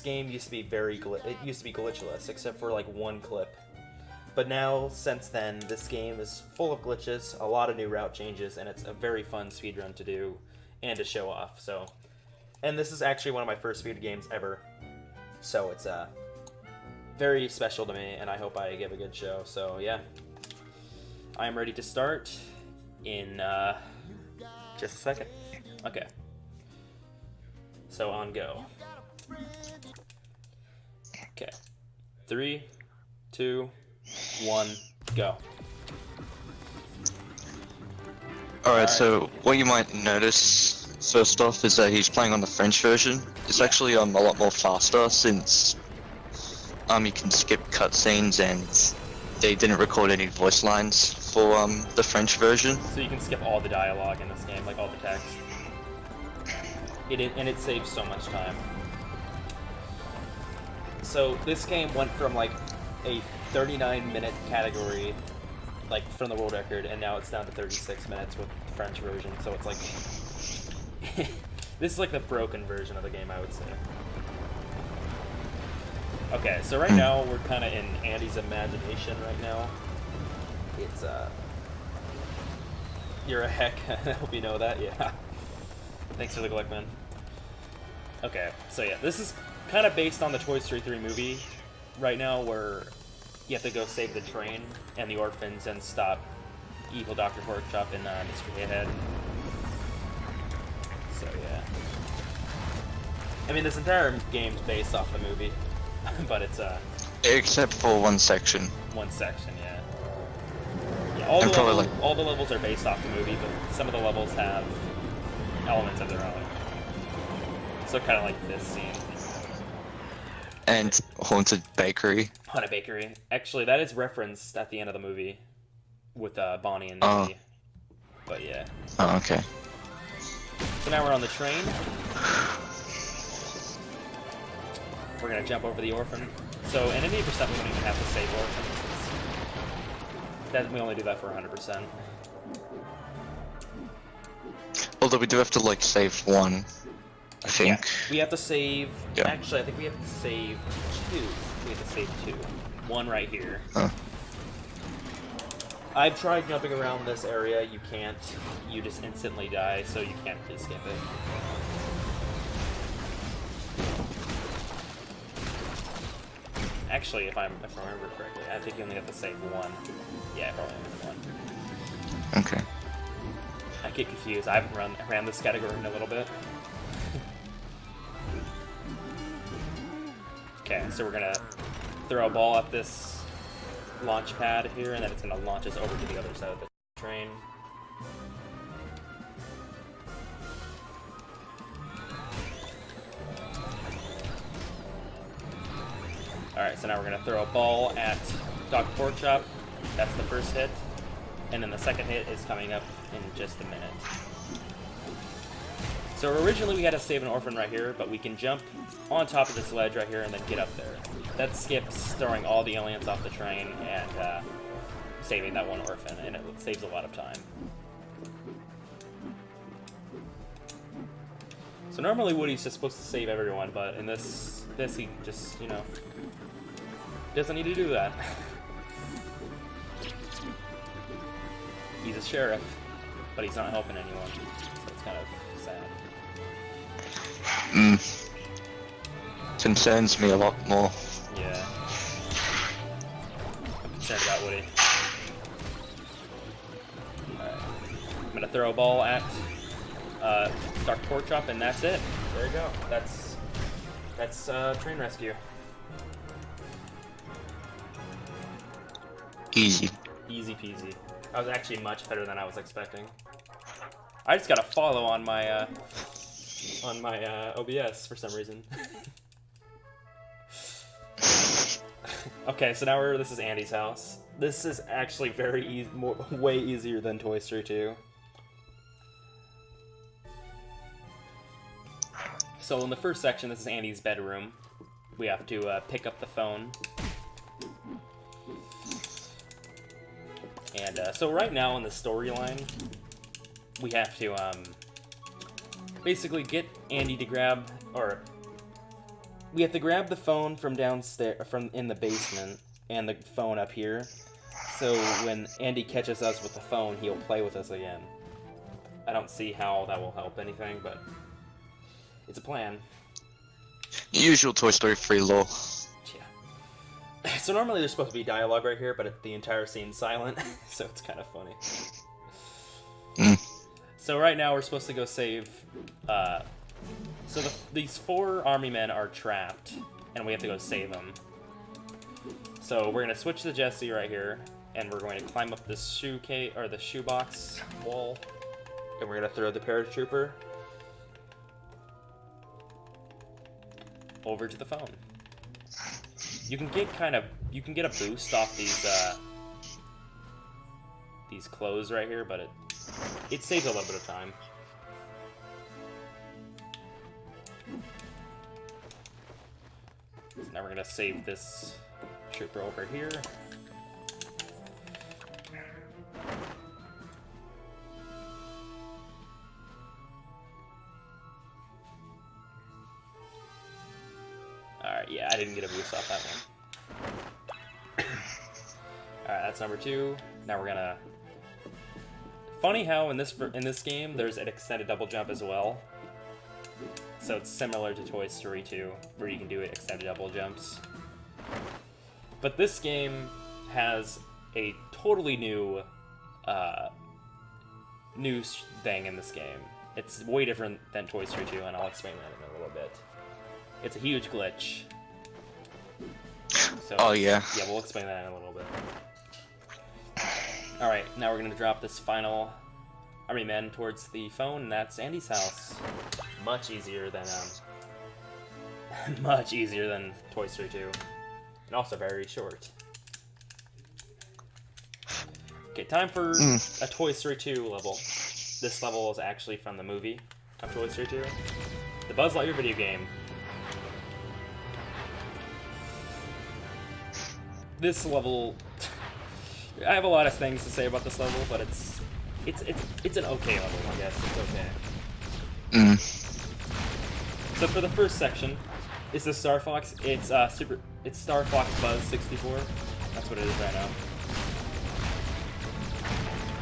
game used to be it used to be glitchless, except for like one clip. But now, since then, this game is full of glitches, a lot of new route changes, and it's a very fun speedrun to do and to show off. So, and this is actually one of my first speed games ever, so it's very special to me, and I hope I give a good show. So yeah, I am ready to start in just a second. Okay. So on go. Okay. 3, 2, 1, go. Alright, so what you might notice first off is that he's playing on the French version. It's actually a lot more faster since you can skip cutscenes and they didn't record any voice lines for the French version. So you can skip all the dialogue in this game, like all the text. And it saves so much time. So this game went from like a 39-minute category, like from the world record, and now it's down to 36 minutes with the French version. So it's like this is like the broken version of the game, I would say. Okay, so right now we're kind of in Andy's imagination right now. It's you're a heck. I hope you know that. Yeah. Thanks for the Glickman. Okay, so yeah, this is kind of based on the Toy Story 3 movie right now, where you have to go save the train and the orphans and stop evil Dr. Porkchop and Mr. Hayhead. So yeah. I mean, this entire game's based off the movie, but it's Except for one section. one section, yeah. Yeah, all the levels are based off the movie, but some of the levels have elements of their own. So kind of like this scene. And Haunted Bakery. Haunted Bakery. Actually, that is referenced at the end of the movie with Bonnie and Nikki. But yeah. Oh, okay. So now we're on the train. We're gonna jump over the orphan. So in any percent, we don't even have to save orphans. That we only do that for 100%. Although we do have to like save one, I think. Yeah, we have to save. Yeah. Actually, I think we have to save 2. We have to save 2. One right here. Huh. I've tried jumping around this area. You can't. You just instantly die, so you can't really skip it. Actually, if I remember correctly, I think you only have to save 1. Yeah, probably only 1. Okay. I get confused. I haven't ran this category in a little bit. Okay, so we're gonna throw a ball at this launch pad here, and then it's gonna launch us over to the other side of the train. Alright, so now we're gonna throw a ball at Dr. Porkchop. That's the first hit. And then the second hit is coming up in just a minute. So originally we had to save an orphan right here, but we can jump on top of this ledge right here and then get up there. That skips throwing all the aliens off the train and saving that one orphan, and it saves a lot of time. So normally Woody's just supposed to save everyone, but in this he just, you know, doesn't need to do that. He's a sheriff, but he's not helping anyone, so it's kind of sad. Concerns me a lot more. Yeah. I'm concerned about Woody. Alright. I'm gonna throw a ball at Dr. Porkchop, and that's it. There you go. That's train rescue. Easy. Easy peasy. That was actually much better than I was expecting. I just got a follow on my OBS for some reason. Okay, so now this is Andy's house. This is actually way easier than Toy Story 2. So in the first section, this is Andy's bedroom. We have to pick up the phone. And so right now in the storyline, we have to basically get Andy to grab, or we have to grab the phone from downstairs, from in the basement, and the phone up here. So when Andy catches us with the phone, he'll play with us again. I don't see how that will help anything, but it's a plan. Usual Toy Story 3 lore. Yeah. So normally there's supposed to be dialogue right here, but the entire scene's silent, so it's kind of funny. So right now we're supposed to go save. These 4 army men are trapped, and we have to go save them. So we're gonna switch to Jesse right here, and we're going to climb up this the shoebox wall, and we're gonna throw the paratrooper over to the phone. You can get a boost off these clothes right here, but it saves a little bit of time. So now we're gonna save this trooper over here. Alright, yeah, I didn't get a boost off that one. Alright, that's number 2. Now we're gonna... Funny how in this game there's an extended double jump as well. So it's similar to Toy Story 2, where you can do extended double jumps. But this game has a totally new thing in this game. It's way different than Toy Story 2, and I'll explain that in a little bit. It's a huge glitch. So, oh yeah. Yeah, we'll explain that in a little bit. Alright, now we're gonna drop this final army men towards the phone, and that's Andy's house. Much easier than Toy Story 2. And also very short. Okay, time for a Toy Story 2 level. This level is actually from the movie of Toy Story 2. The Buzz Lightyear video game. This level... I have a lot of things to say about this level, but it's an okay level, I guess. It's okay. So for the first section, it's the Star Fox. It's Star Fox Buzz 64. That's what it is right now.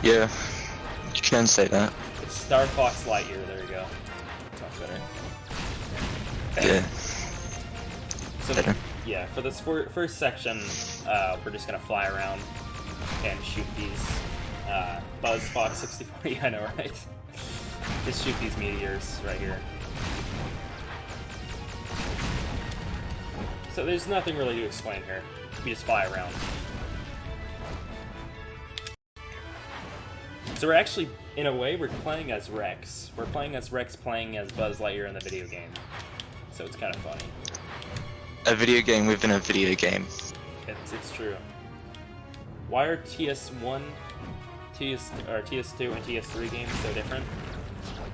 Yeah, you can say that. It's Star Fox Lightyear. There you go. Much better. Okay. Yeah. So better. Yeah, for this first section, we're just gonna fly around and shoot these Buzz Fox 64. Yeah, I know, right? Just shoot these meteors right here. So there's nothing really to explain here. We just fly around. So we're actually, in a way, we're playing as Rex. We're playing as Rex playing as Buzz Lightyear in the video game. So it's kind of funny. A video game within a video game. It's true. Why are TS1, TS2, and TS3 games so different?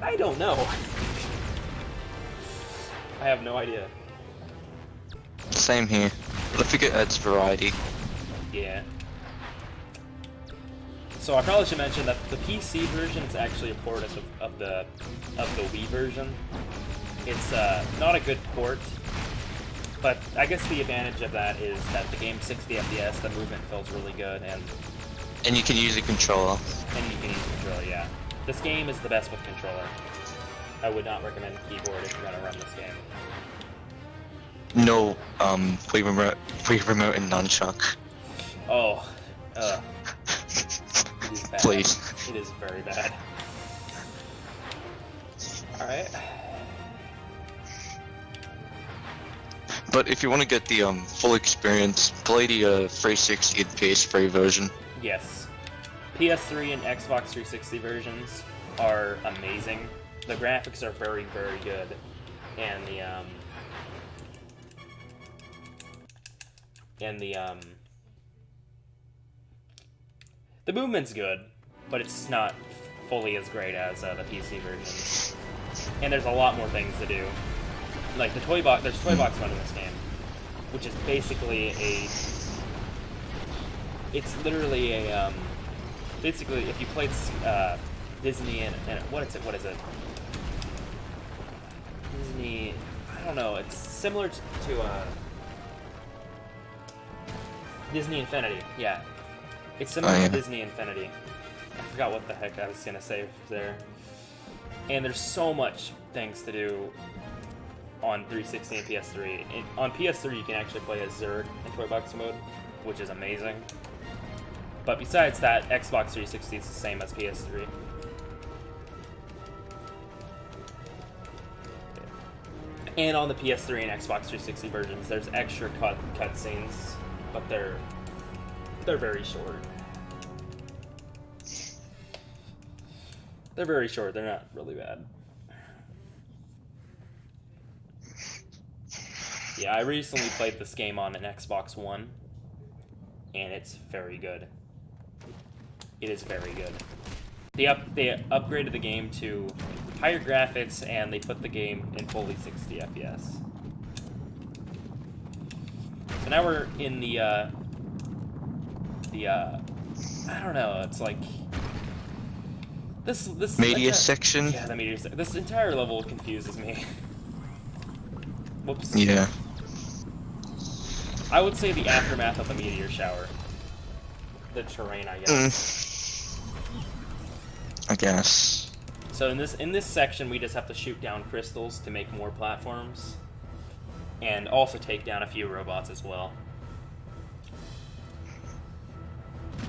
I don't know. I have no idea. Same here. But I think it adds variety. Yeah. So I probably should mention that the PC version is actually a port of the Wii version. It's not a good port, but I guess the advantage of that is that the game's 60 FPS, the movement feels really good, and you can use a controller. Yeah. This game is the best with controller. I would not recommend keyboard if you're gonna run this game. No, Wii remote and nunchuck. Oh, it is bad. Please. It is very bad. Alright. But if you want to get the full experience, play the 360 and PS3 version. Yes. PS3 and Xbox 360 versions are amazing. The graphics are very, very good. And the movement's good, but it's not fully as great as the PC version. And there's a lot more things to do. Like there's toy box mode in this game, which is basically it's literally a basically if you played Disney and what is it? Disney, don't know. It's similar to Disney Infinity. Yeah, it's similar to Disney Infinity. I forgot what the heck I was gonna say there. And there's so much things to do on 360 and PS3. On PS3, you can actually play as Zerg in Toy Box mode, which is amazing. But besides that, Xbox 360 is the same as PS3. And on the PS3 and Xbox 360 versions, there's extra cutscenes, but they're very short. They're very short. They're not really bad. Yeah, I recently played this game on an Xbox One, and it's very good. It is very good. They upgraded the game to higher graphics, and they put the game in fully 60 FPS. So now we're in the I don't know. It's like this media section. Yeah, the media section. This entire level confuses me. Whoops. Yeah. I would say the aftermath of the meteor shower. The terrain, I guess. I guess. So in this section, we just have to shoot down crystals to make more platforms, and also take down a few robots as well.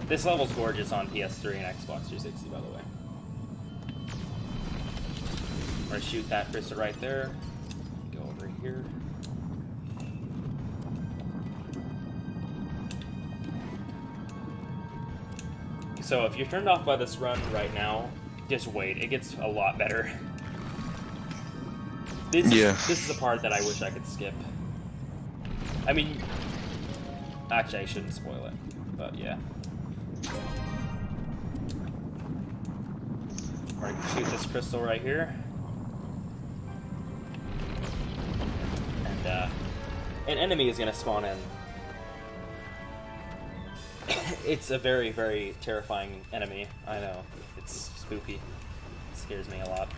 This level's gorgeous on PS3 and Xbox 360, by the way. I'm gonna shoot that crystal right there. Go over here. So if you're turned off by this run right now, just wait. It gets a lot better. This is the part that I wish I could skip. I mean, actually I shouldn't spoil it, but yeah. We're gonna shoot this crystal right here. And an enemy is gonna spawn in. It's a very, very terrifying enemy. I know. It's spooky. It scares me a lot.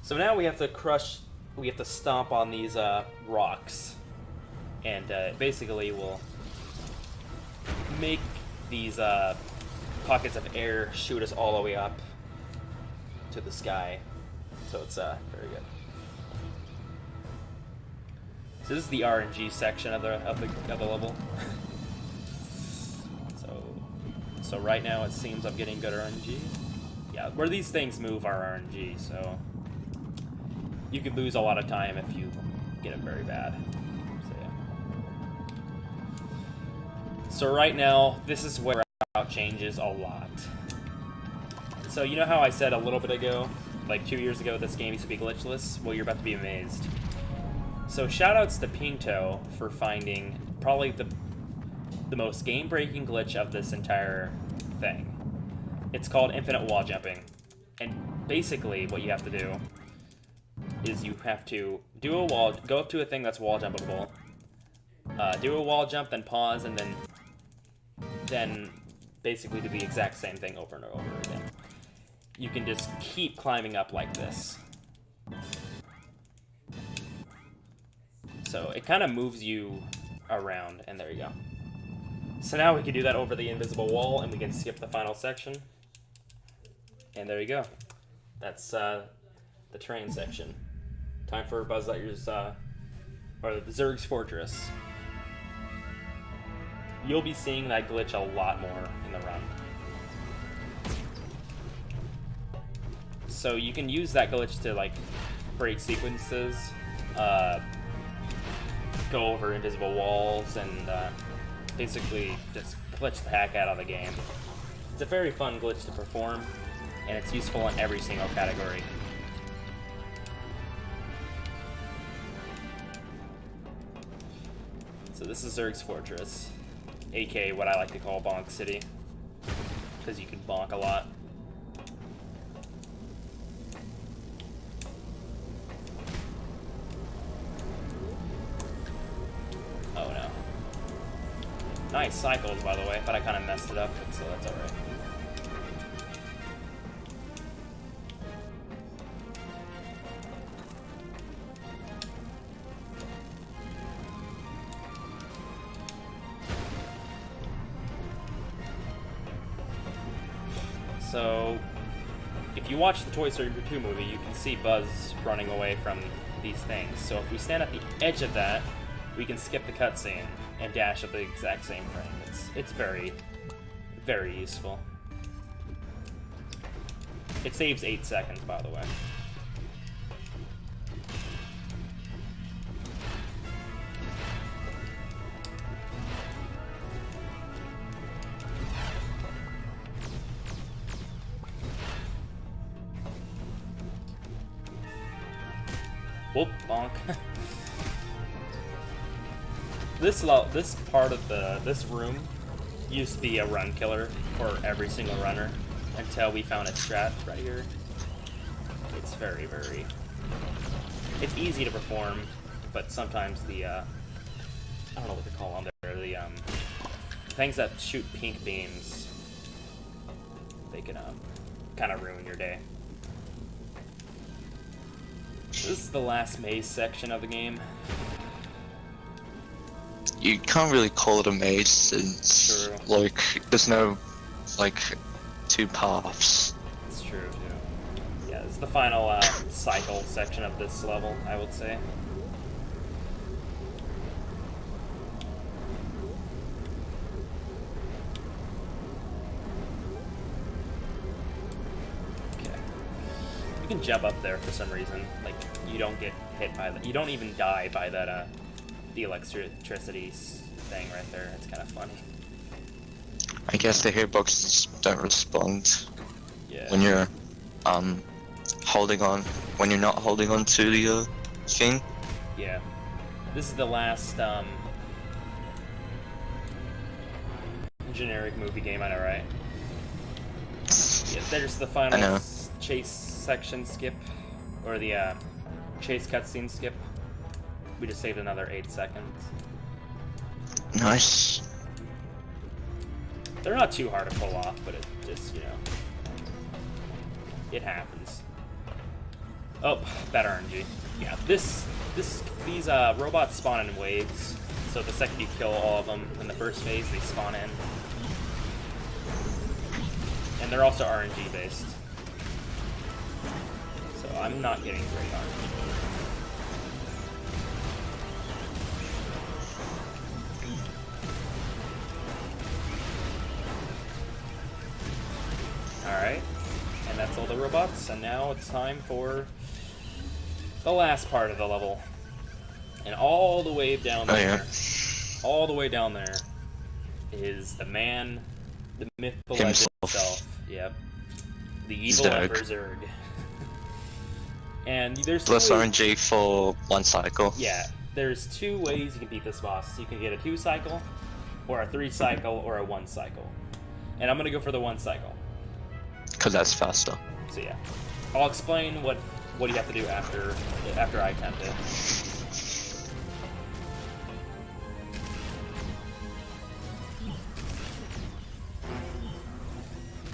So now we have to stomp on these rocks. And basically we'll make these pockets of air shoot us all the way up to the sky. So it's very good. So this is the RNG section of the level. So right now it seems I'm getting good RNG. Yeah, where these things move are RNG, so you could lose a lot of time if you get it very bad. So yeah. So right now, this is where route changes a lot. So you know how I said a little bit ago, like 2 years ago, this game used to be glitchless? Well, you're about to be amazed. So shoutouts to Pinto for finding probably the most game-breaking glitch of this entire thing. It's called infinite wall jumping. And basically what you have to do is you have to do a wall, go up to a thing that's wall jumpable, do a wall jump, then pause, and then basically do the exact same thing over and over again. You can just keep climbing up like this. So it kind of moves you around, and there you go. So now we can do that over the invisible wall, and we can skip the final section. And there you go. That's the train section. Time for Buzz Lightyear's, or Zurg's Fortress. You'll be seeing that glitch a lot more in the run. So you can use that glitch to, like, break sequences, go over invisible walls, and basically just glitch the heck out of the game. It's a very fun glitch to perform, and it's useful in every single category. So this is Zurg's Fortress, aka what I like to call Bonk City, because you can bonk a lot. Oh no. Nice cycles, by the way, but I kind of messed it up, so that's alright. So, if you watch the Toy Story 2 movie, you can see Buzz running away from these things. So if we stand at the edge of that, we can skip the cutscene and dash at the exact same frame. It's very, very useful. It saves 8 seconds, by the way. Whoop, bonk. This part of this room used to be a run killer for every single runner until we found a strat right here. It's very, very... It's easy to perform, but sometimes the, I don't know what they call them. They're the, things that shoot pink beams, they can, kind of ruin your day. This is the last maze section of the game. You can't really call it a maze since, like, there's no, like, 2 paths. It's true, too. Yeah, this is the final cycle section of this level, I would say. Okay. You can jump up there for some reason. Like, you don't get hit by that. You don't even die by that, the electricity thing right there. It's kind of funny. I guess the hitboxes don't respond when you're holding on, when you're not holding on to the thing. Yeah. This is the last generic movie game, I know, right? Yeah, there's the final chase section skip, or the chase cutscene skip. We just saved another 8 seconds. Nice. They're not too hard to pull off, but it just, you know, it happens. Oh, bad RNG. Yeah, these robots spawn in waves. So the second you kill all of them in the first phase, they spawn in. And they're also RNG based. So I'm not getting great RNG. Alright, and that's all the robots, and now it's time for the last part of the level. And all the way down there, all the way down there, is the man, the myth, the legend himself. Yep. The evil Emperor Zurg. And there's plus RNG for 1 cycle. Yeah, there's 2 ways you can beat this boss. You can get a 2 cycle, or a 3 cycle, or a 1 cycle. And I'm gonna go for the 1 cycle. Because that's faster. So yeah, I'll explain what you have to do after I attempt it.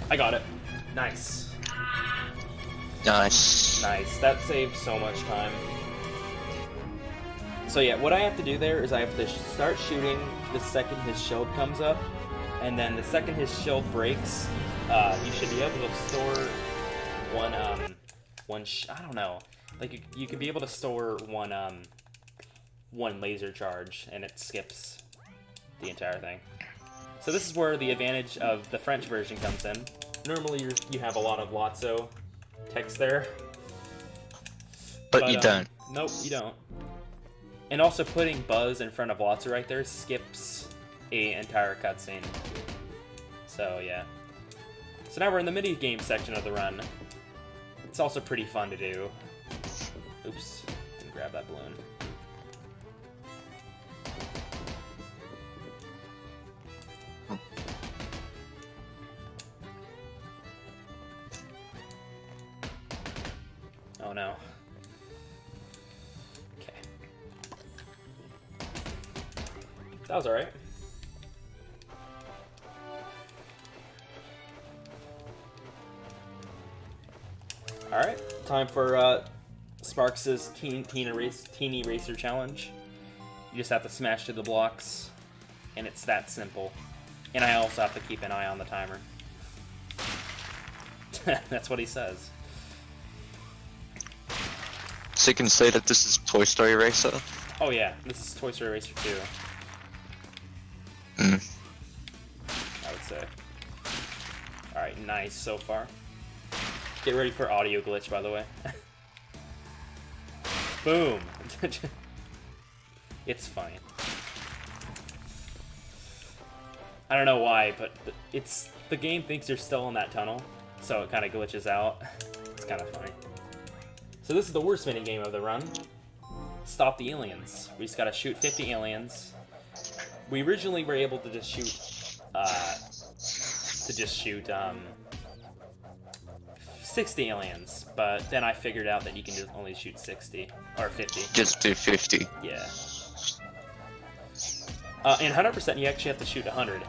I got it. Nice. Nice. Nice. That saved so much time. So yeah, what I have to do there is I have to start shooting the second his shield comes up, and then the second his shield breaks, you should be able to store I don't know, like you could be able to store one laser charge, and it skips the entire thing. So this is where the advantage of the French version comes in. Normally you have a lot of Lotso text there, but you don't. Nope, you don't. And also putting Buzz in front of Lotso right there skips an entire cutscene. So yeah. So now we're in the mini-game section of the run. It's also pretty fun to do. Oops, didn't grab that balloon. Oh no. Okay. That was alright. Alright, time for Sparks' Teeny Racer Challenge. You just have to smash through the blocks, and it's that simple. And I also have to keep an eye on the timer. That's what he says. So you can say that this is Toy Story Racer? Oh yeah, this is Toy Story Racer 2. Hmm. I would say. Alright, nice so far. Get ready for audio glitch, by the way. Boom! It's funny. I don't know why, but the game thinks you're still in that tunnel, so it kind of glitches out. It's kind of funny. So this is the worst minigame of the run. Stop the aliens. We just gotta shoot 50 aliens. We originally were able to just shoot 60 aliens, but then I figured out that you can just only shoot 60 or 50. Just do 50. Yeah. In 100%, you actually have to shoot 100,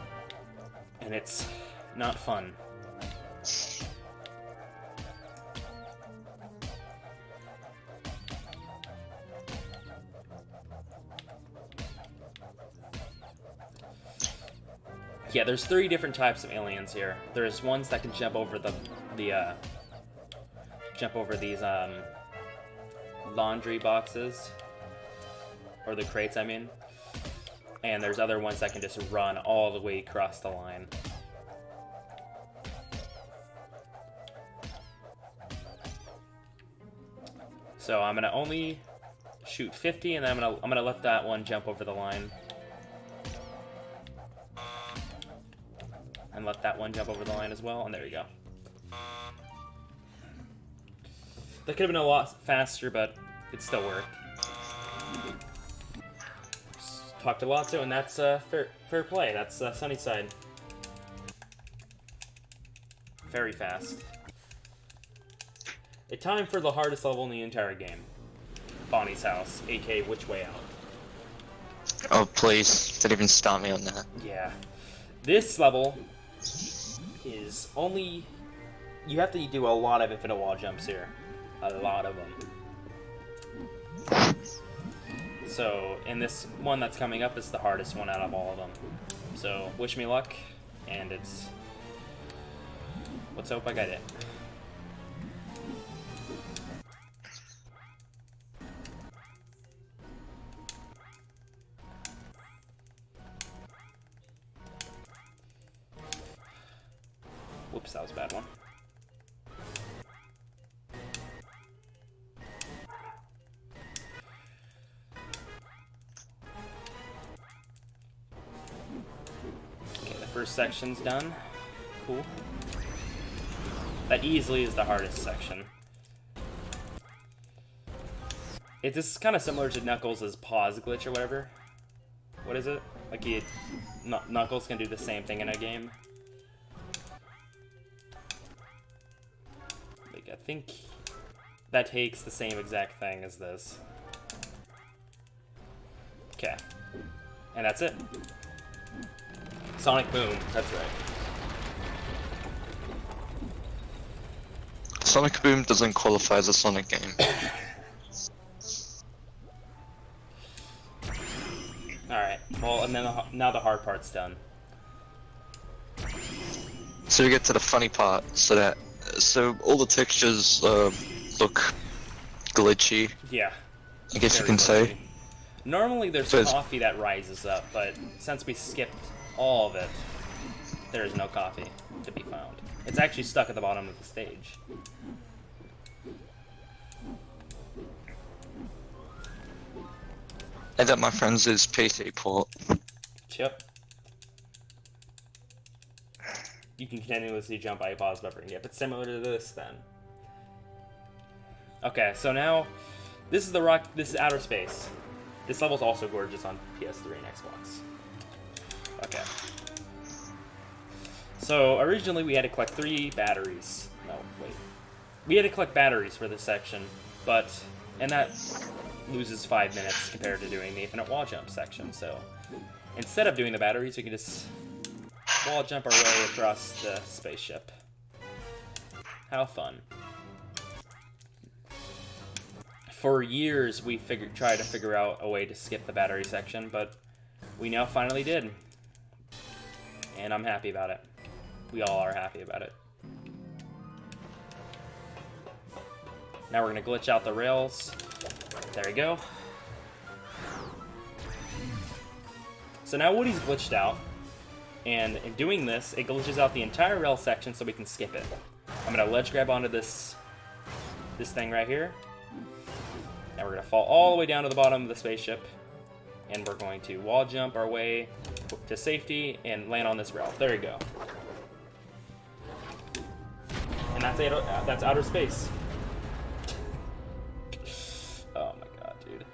and it's not fun. Yeah, there's 3 different types of aliens here. There's ones that can jump over these laundry boxes, or the crates, I mean. And there's other ones that can just run all the way across the line. So I'm gonna only shoot 50, and then I'm gonna let that one jump over the line. And let that one jump over the line as well, and there you go. That could have been a lot faster, but it still worked. Talk to Lotso, and that's fair play. That's Sunnyside. Very fast. A time for the hardest level in the entire game. Bonnie's house, aka Which Way Out. Oh, please. Don't even start me on that. Yeah. This level is only... You have to do a lot of infinite wall jumps here. A lot of them. So, and this one that's coming up is the hardest one out of all of them. So, wish me luck, and it's... Let's hope I get it. Whoops, that was a bad one. Okay, the first section's done. Cool. That easily is the hardest section. This is kind of similar to Knuckles' pause glitch or whatever. What is it? Like Knuckles can do the same thing in a game. Like, I think that takes the same exact thing as this. Okay. And that's it. Sonic Boom, that's right. Sonic Boom doesn't qualify as a Sonic game. Alright, well, and then now the hard part's done. So we get to the funny part, so all the textures look glitchy. Yeah. I guess you can say. Normally there's So coffee that rises up, but since we skipped all of it, there is no coffee to be found. It's actually stuck at the bottom of the stage. And that, my friends, is PC port. Yep. You can continuously jump by a pause buffer and get, but similar to this then. Okay, so now this is outer space. This level's also gorgeous on PS3 and Xbox. Okay. So originally we had to collect 3 batteries. No, wait. We had to collect batteries for this section, and that loses 5 minutes compared to doing the infinite wall jump section. So instead of doing the batteries, we can just wall jump our way across the spaceship. How fun. For years, we tried to figure out a way to skip the battery section, but we now finally did. And I'm happy about it. We all are happy about it. Now we're gonna glitch out the rails. There we go. So now Woody's glitched out, and in doing this, it glitches out the entire rail section so we can skip it. I'm gonna ledge grab onto this thing right here. Now we're gonna fall all the way down to the bottom of the spaceship, and we're going to wall jump our way to safety and land on this rail. There you go. And that's outer space. Oh my god, dude.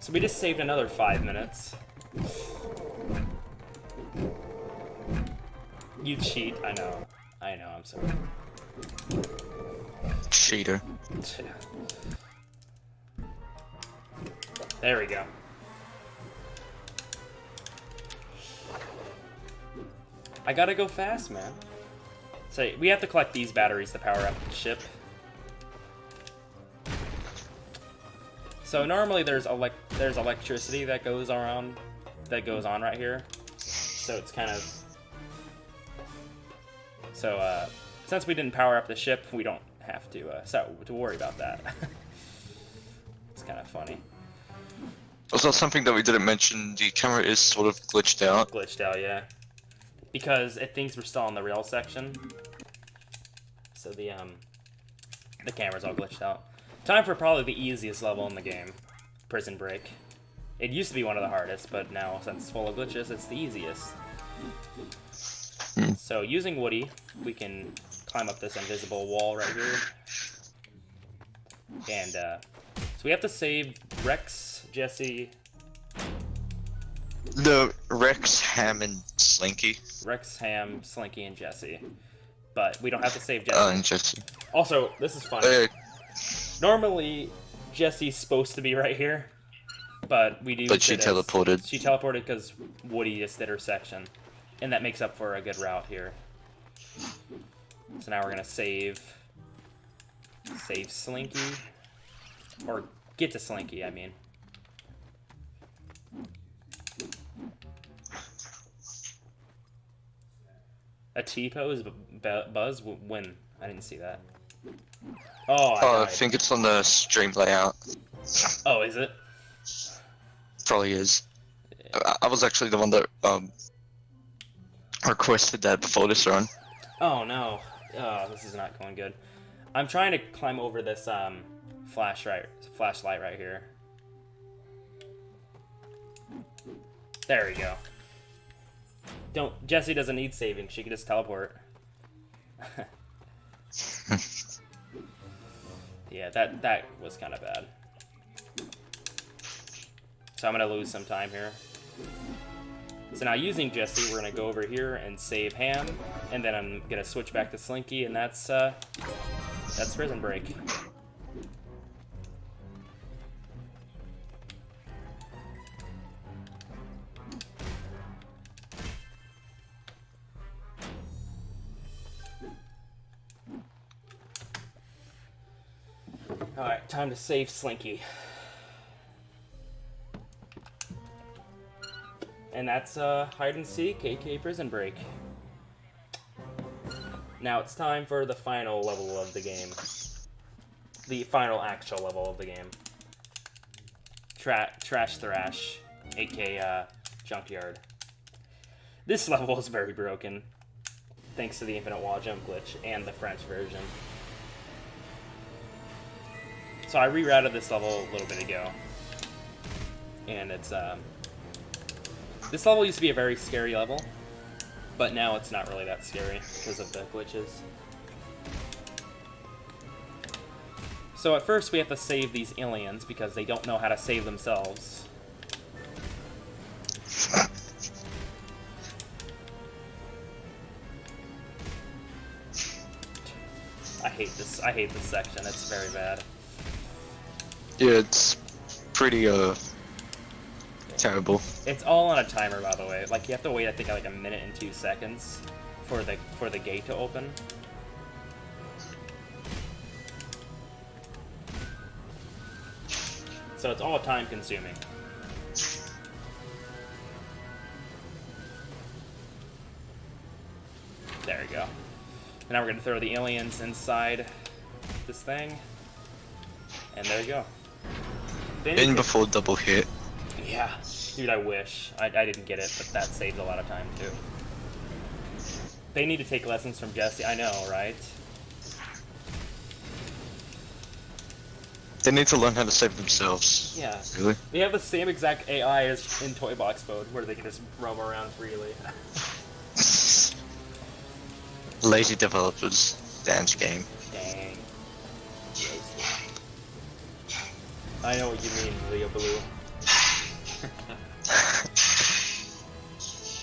So we just saved another 5 minutes. You cheat, I know. I know, I'm sorry. Cheater. There we go. I gotta go fast, man. So we have to collect these batteries to power up the ship. So normally there's electricity that goes on right here. So it's kind of since we didn't power up the ship, we don't have to worry about that. It's kind of funny. Also, something that we didn't mention, the camera is sort of glitched out. Glitched out, yeah. Because it thinks we're still on the rail section. So the camera's all glitched out. Time for probably the easiest level in the game, Prison Break. It used to be one of the hardest, but now since it's full of glitches, it's the easiest. So using Woody, we can climb up this invisible wall right here. And so we have to save Rex, Jesse... The Rex, Ham, and Slinky. Rex, Ham, Slinky, and Jesse. But we don't have to save Jesse. Oh, and Jesse. Also, this is funny. Normally, Jesse's supposed to be right here, but we do. But she teleported. She teleported because Woody just did her section, and that makes up for a good route here. So now we're gonna save Slinky, or get to Slinky, I mean. A T-pose buzz when? I didn't see that. Oh, I think it's on the stream layout. Oh, is it? Probably is. I was actually the one that requested that before this run. Oh no. Oh, this is not going good. I'm trying to climb over this flashlight right here. There we go. Jessie doesn't need saving. She can just teleport. Yeah, that was kind of bad. So I'm gonna lose some time here. So now using Jessie, we're gonna go over here and save Ham, and then I'm gonna switch back to Slinky, and that's Prison Break. Alright, time to save Slinky. And that's hide and seek, aka Prison Break. Now it's time for the final level of the game. The final actual level of the game. Trash Thrash, aka Junkyard. This level is very broken, thanks to the infinite wall jump glitch and the French version. So I rerouted this level a little bit ago, and it's this level used to be a very scary level, but now it's not really that scary because of the glitches. So at first we have to save these aliens because they don't know how to save themselves. I hate this section, it's very bad. Yeah, it's pretty terrible. It's all on a timer, by the way. Like you have to wait, I think, like a minute and 2 seconds for the gate to open. So it's all time consuming. There we go. And now we're gonna throw the aliens inside this thing. And there you go. In before double hit. Yeah. Dude, I wish. I didn't get it, but that saved a lot of time, too. They need to take lessons from Jesse. I know, right? They need to learn how to save themselves. Yeah. Really? They have the same exact AI as in Toy Box mode, where they can just roam around freely. Lazy developers. Dance game. Dang. I know what you mean, Leo Blue.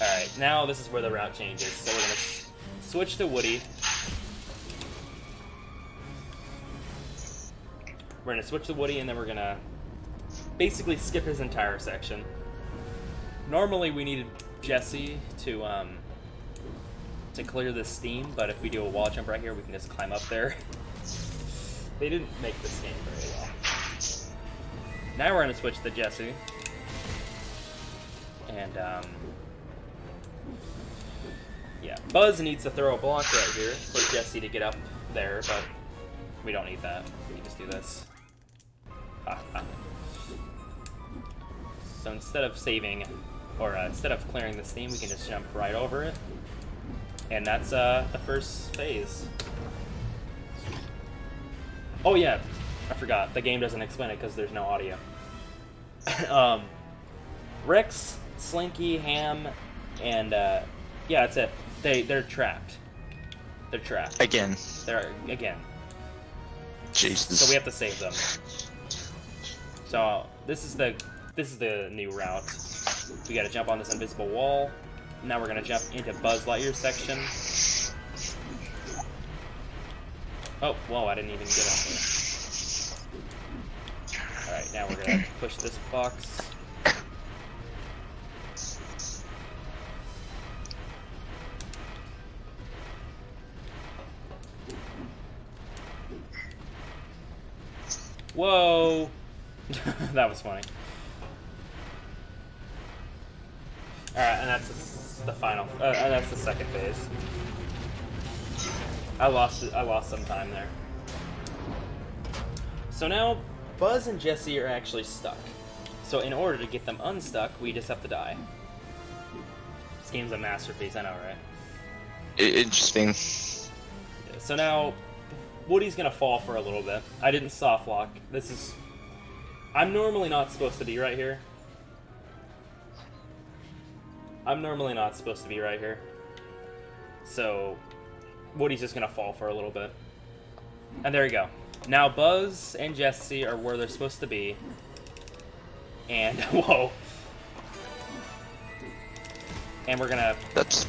Alright, now this is where the route changes. So we're gonna switch to Woody. We're gonna switch to Woody, and then we're gonna basically skip his entire section. Normally we needed Jesse to clear this steam, but if we do a wall jump right here, we can just climb up there. They didn't make this game very well. Now we're gonna switch to Jesse. And yeah, Buzz needs to throw a block right here for Jesse to get up there, but we don't need that. We can just do this. So instead of saving, or instead of clearing the steam, we can just jump right over it. And that's the first phase. Oh yeah, I forgot. The game doesn't explain it because there's no audio. Rex, Slinky, Ham, and yeah, that's it. They're trapped. They're trapped. Again. Again. Jesus. So we have to save them. So this is the new route. We gotta jump on this invisible wall. Now we're gonna jump into Buzz Lightyear's section. Oh, whoa, I didn't even get up there. Alright, now we're gonna push this box. Whoa! That was funny. Alright, and that's the final, and that's the second phase. I lost some time there. So now, Buzz and Jesse are actually stuck. So in order to get them unstuck, we just have to die. This game's a masterpiece, I know, right? Interesting. So now, Woody's gonna fall for a little bit. I didn't soft lock. I'm normally not supposed to be right here. So, Woody's just gonna fall for a little bit. And there you go. Now Buzz and Jesse are where they're supposed to be. And, whoa. And we're gonna... That's...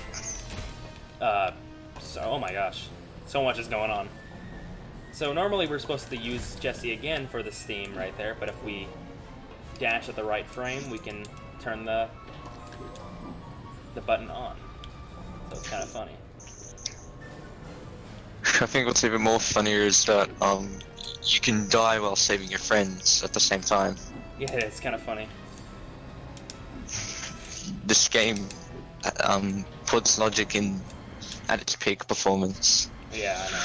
oh my gosh. So much is going on. So normally we're supposed to use Jesse again for the steam right there, but if we dash at the right frame, we can turn the button on. So it's kind of funny. I think what's even more funnier is that you can die while saving your friends at the same time. Yeah, it's kind of funny. This game puts logic in at its peak performance. Yeah, I know.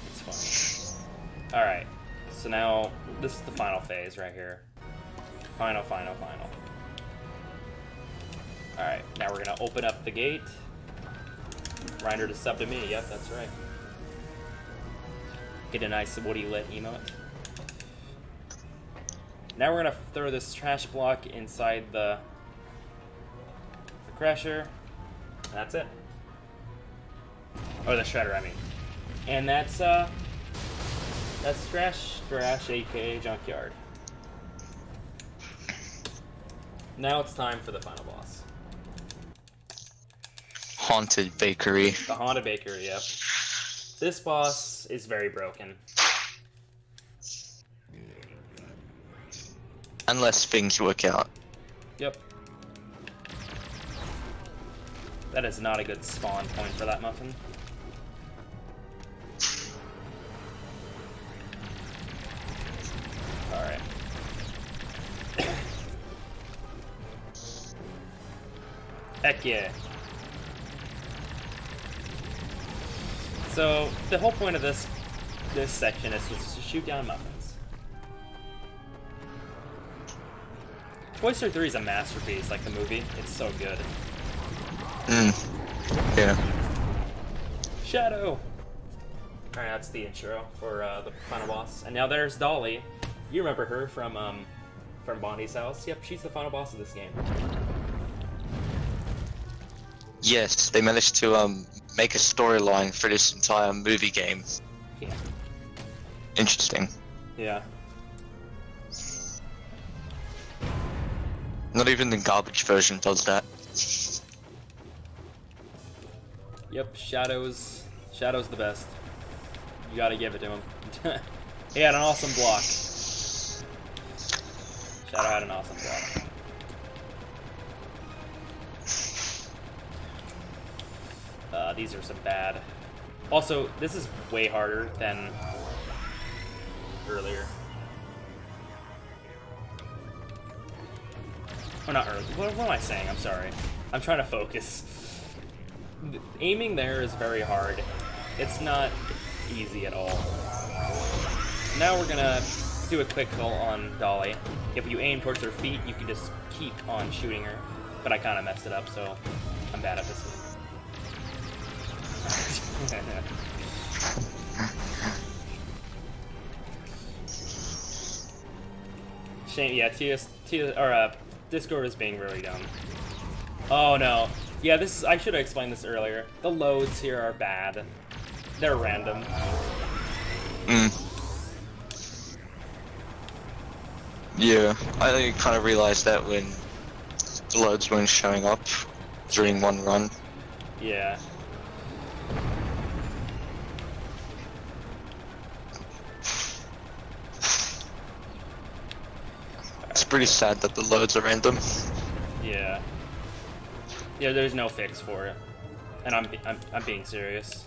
It's funny. Alright, so now this is the final phase right here. Final. Alright, now we're gonna open up the gate. Grinder to sub to me, yep, that's right. Get a nice Woody lit emote. Now we're gonna throw this trash block inside the crusher. That's it. Or the shredder, I mean. And that's Trash, aka Junkyard. Now it's time for the final boss. Haunted Bakery. The Haunted Bakery, yep. This boss is very broken. Unless things work out. Yep. That is not a good spawn point for that muffin. Alright. Heck yeah. So, the whole point of this this section is to shoot down muffins. Toy Story 3 is a masterpiece, like the movie. It's so good. Yeah. Shadow! Alright, that's the intro for the final boss. And now there's Dolly. You remember her from Bonnie's house? Yep, she's the final boss of this game. Yes, they managed to make a storyline for this entire movie game. Yeah. Interesting. Yeah. Not even the garbage version does that. Yep, Shadow's the best. You gotta give it to him. He had an awesome block. Shadow had an awesome block. These are some bad. Also, this is way harder than earlier. Oh, not earlier. What am I saying? I'm sorry. I'm trying to focus. Aiming there is very hard. It's not easy at all. Now we're gonna do a quick kill on Dolly. If you aim towards her feet, you can just keep on shooting her. But I kind of messed it up, so I'm bad at this one. Shame, yeah, Discord is being really dumb. Oh no. Yeah, I should have explained this earlier. The loads here are bad. They're random. Yeah, I kind of realized that when the loads weren't showing up during one run. Yeah. It's pretty sad that the loads are random. Yeah. Yeah, there's no fix for it. And I'm being serious.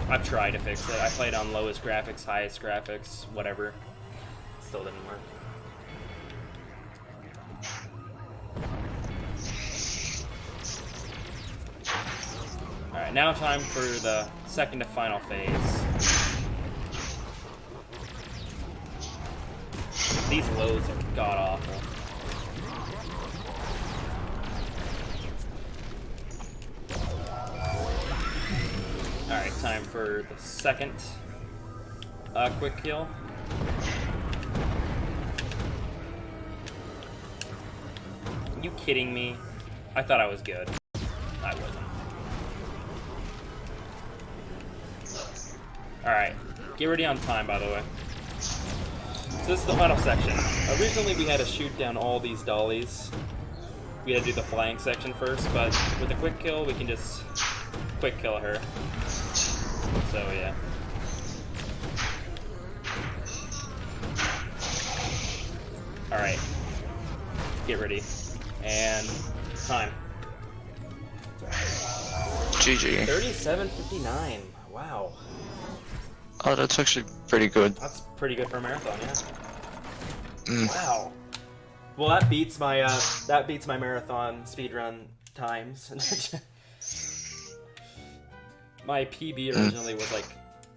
I've tried to fix it. I played on lowest graphics, highest graphics, whatever. Still didn't work. Alright, now time for the second to final phase. These loads are god-awful. Alright, time for the second quick kill. Are you kidding me? I thought I was good. I wasn't. Alright, get ready on time, by the way. So this is the final section. Originally we had to shoot down all these dollies. We had to do the flying section first, but with a quick kill we can just quick kill her. So yeah. Alright. Get ready. And time. GG. 37:59. Wow. Oh, that's actually pretty good. That's pretty good for a marathon, yeah. Mm. Wow. Well, that beats my marathon speedrun times. My PB originally was like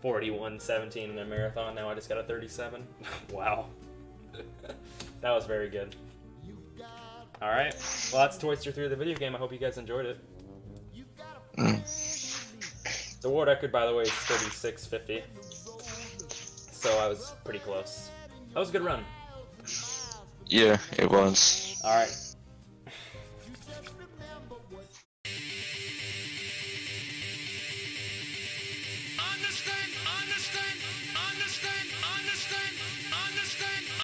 41:17 in a marathon. Now I just got a 37. Wow. That was very good. All right. Well, that's Toy Story 3, the video game. I hope you guys enjoyed it. The world record, by the way, is 36:50. So I was pretty close. That was a good run. Yeah, it was. All right.